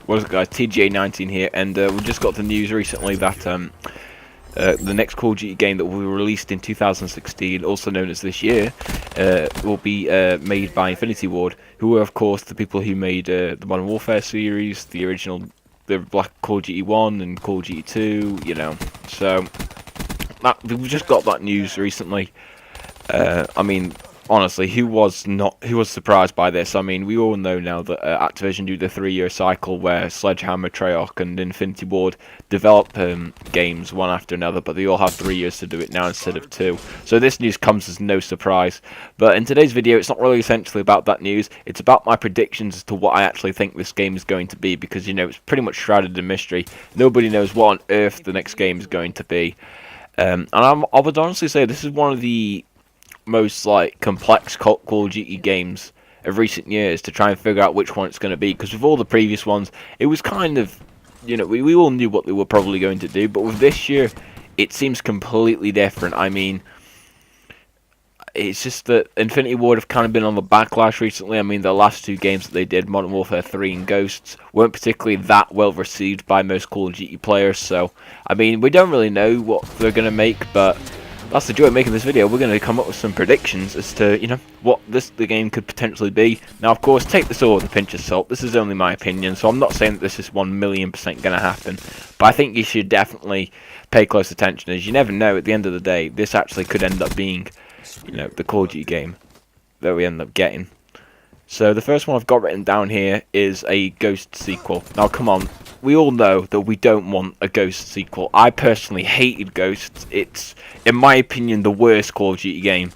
What is it, guys? TGA19 here, and we just got the news recently that the next Call of Duty game that will be released in 2016, also known as this year, will be made by Infinity Ward, who are, of course, the people who made the Modern Warfare series, the original, the Black Call of Duty 1 and Call of Duty 2, you know. So, we've just got that news recently. I mean, honestly, who was surprised by this? I mean, we all know now that Activision do the 3-year cycle where Sledgehammer, Treyarch, and Infinity Ward develop games one after another, but they all have 3 years to do it now instead of 2. So this news comes as no surprise. But in today's video, it's not really essentially about that news. It's about my predictions as to what I actually think this game is going to be, because, you know, it's pretty much shrouded in mystery. Nobody knows what on earth the next game is going to be. And I would honestly say this is one of the most complex Call of Duty games of recent years to try and figure out which one it's going to be, because with all the previous ones it was kind of, you know, we all knew what they were probably going to do, but with this year it seems completely different. I mean, it's just that Infinity Ward have kind of been on the backlash recently. I mean, the last 2 games that they did, Modern Warfare 3 and Ghosts, weren't particularly that well received by most Call of Duty players, so I mean, we don't really know what they're going to make, but that's the joy of making this video. We're going to come up with some predictions as to, you know, what the game could potentially be. Now, of course, take this all with a pinch of salt. This is only my opinion, so I'm not saying that this is 1,000,000% going to happen. But I think you should definitely pay close attention, as you never know, at the end of the day, this actually could end up being, you know, the Call of Duty game that we end up getting. So the first one I've got written down here is a Ghost sequel. Now, come on. We all know that we don't want a Ghost sequel. I personally hated Ghosts. It's, in my opinion, the worst Call of Duty game.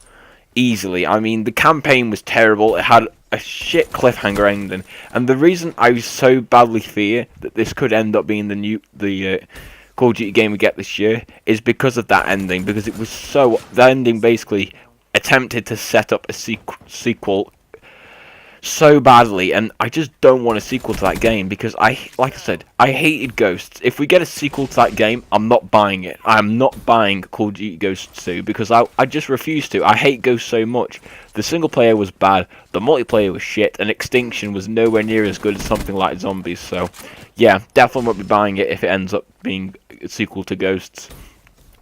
Easily. I mean, the campaign was terrible. It had a shit cliffhanger ending. And the reason I so badly fear that this could end up being the Call of Duty game we get this year is because of that ending. Because it was so... The ending basically attempted to set up a sequel so badly, and I just don't want a sequel to that game, because like I said, I hated Ghosts. If we get a sequel to that game, I'm not buying it. I'm not buying Call of Duty Ghosts 2, because I just refuse to. I hate Ghosts so much. The single player was bad, the multiplayer was shit, and Extinction was nowhere near as good as something like Zombies. So yeah, definitely won't be buying it if it ends up being a sequel to Ghosts.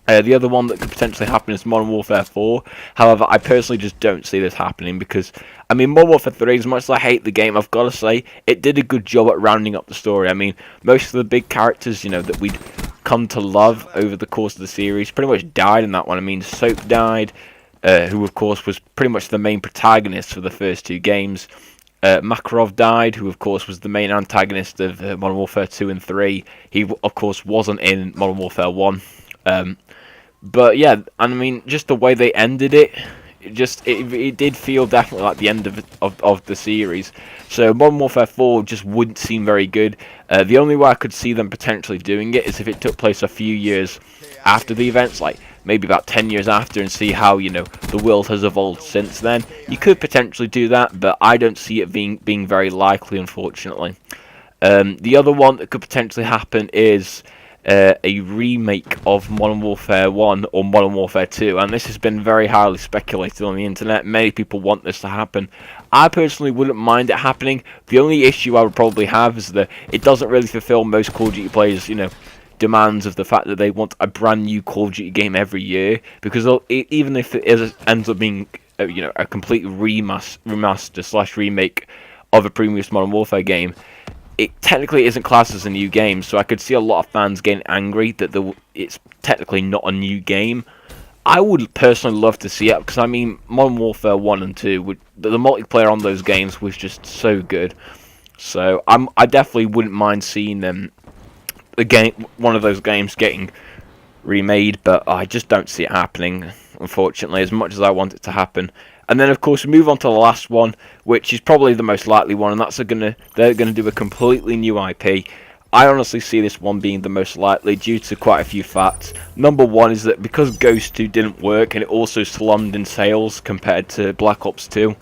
The other one that could potentially happen is Modern Warfare 4. However, I personally just don't see this happening, because, I mean, Modern Warfare 3, as much as I hate the game, I've got to say, it did a good job at rounding up the story. I mean, most of the big characters, you know, that we'd come to love over the course of the series pretty much died in that one. I mean, Soap died, who, of course, was pretty much the main protagonist for the first 2 games. Makarov died, who, of course, was the main antagonist of Modern Warfare 2 and 3. He, of course, wasn't in Modern Warfare 1. But yeah, I mean, just the way they ended it, it did feel definitely like the end of the series. So Modern Warfare 4 just wouldn't seem very good. The only way I could see them potentially doing it is if it took place a few years after the events, like maybe about 10 years after, and see how, you know, the world has evolved since then. You could potentially do that, but I don't see it being very likely, unfortunately. The other one that could potentially happen is a remake of Modern Warfare 1 or Modern Warfare 2, and this has been very highly speculated on the internet. Many people want this to happen. I personally wouldn't mind it happening. The only issue I would probably have is that it doesn't really fulfill most Call of Duty players, you know, demands of the fact that they want a brand new Call of Duty game every year, because even if it ends up being you know, a complete remaster / remake of a previous Modern Warfare game, it technically isn't classed as a new game, so I could see a lot of fans getting angry that it's technically not a new game. I would personally love to see it, because I mean, Modern Warfare 1 and 2, the multiplayer on those games was just so good. So I definitely wouldn't mind seeing one of those games getting remade, but I just don't see it happening, unfortunately, as much as I want it to happen. And then, of course, we move on to the last one, which is probably the most likely one, and that's they're gonna do a completely new IP. I honestly see this one being the most likely due to quite a few facts. Number one is that because Ghost 2 didn't work, and it also slummed in sales compared to Black Ops 2,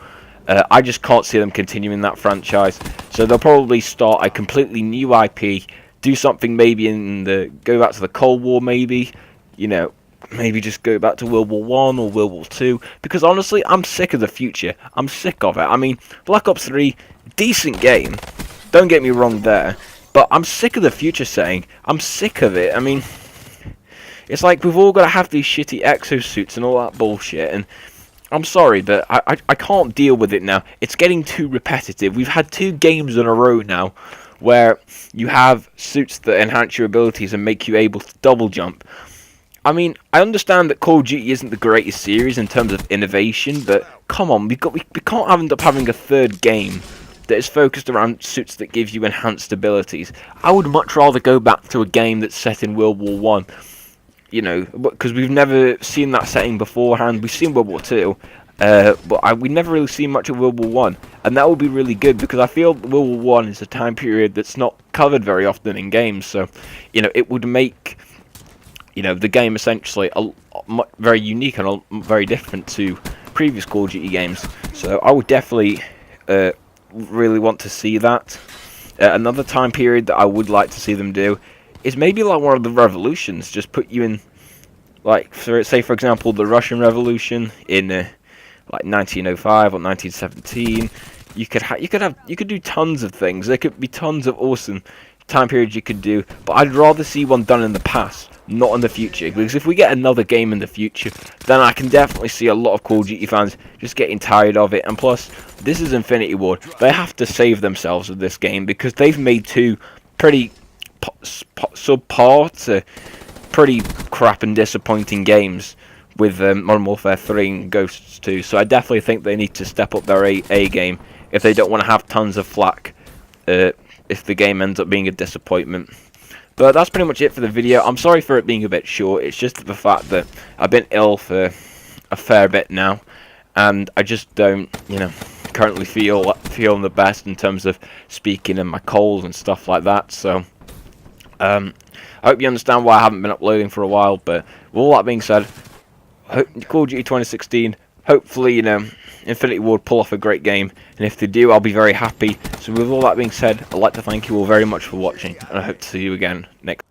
I just can't see them continuing that franchise. So they'll probably start a completely new IP, do something maybe go back to the Cold War, maybe, you know, maybe just go back to World War 1 or World War 2, because honestly, I'm sick of the future. I'm sick of it. I mean, Black Ops 3, decent game, don't get me wrong there. But I'm sick of the future setting. I'm sick of it. I mean, it's like we've all got to have these shitty exosuits and all that bullshit, and I'm sorry, but I can't deal with it now. It's getting too repetitive. We've had 2 games in a row now where you have suits that enhance your abilities and make you able to double jump. I mean, I understand that Call of Duty isn't the greatest series in terms of innovation, but come on, we can't end up having a 3rd game that is focused around suits that give you enhanced abilities. I would much rather go back to a game that's set in World War One. You know, because we've never seen that setting beforehand. We've seen World War Two, but we never really seen much of World War One, and that would be really good because I feel World War One is a time period that's not covered very often in games. So, you know, it would make, you know, the game essentially very unique and very different to previous Call of Duty games. So I would definitely really want to see that. Another time period that I would like to see them do is maybe like one of the revolutions. Just put you in, like, say for example, the Russian Revolution in like 1905 or 1917. You could do tons of things. There could be tons of awesome time periods you could do, but I'd rather see one done in the past, not in the future. Because if we get another game in the future, then I can definitely see a lot of Call of Duty fans just getting tired of it. And plus, this is Infinity Ward. They have to save themselves with this game because they've made 2 pretty subpar to pretty crap and disappointing games with Modern Warfare 3 and Ghosts 2. So I definitely think they need to step up their A game if they don't want to have tons of flack if the game ends up being a disappointment. But that's pretty much it for the video. I'm sorry for it being a bit short. It's just the fact that I've been ill for a fair bit now, and I just don't, you know, currently feeling the best in terms of speaking and my cold and stuff like that. So I hope you understand why I haven't been uploading for a while. But with all that being said, Call of Duty 2016, hopefully, you know, Infinity Ward pull off a great game, and if they do, I'll be very happy. So with all that being said, I'd like to thank you all very much for watching, and I hope to see you again next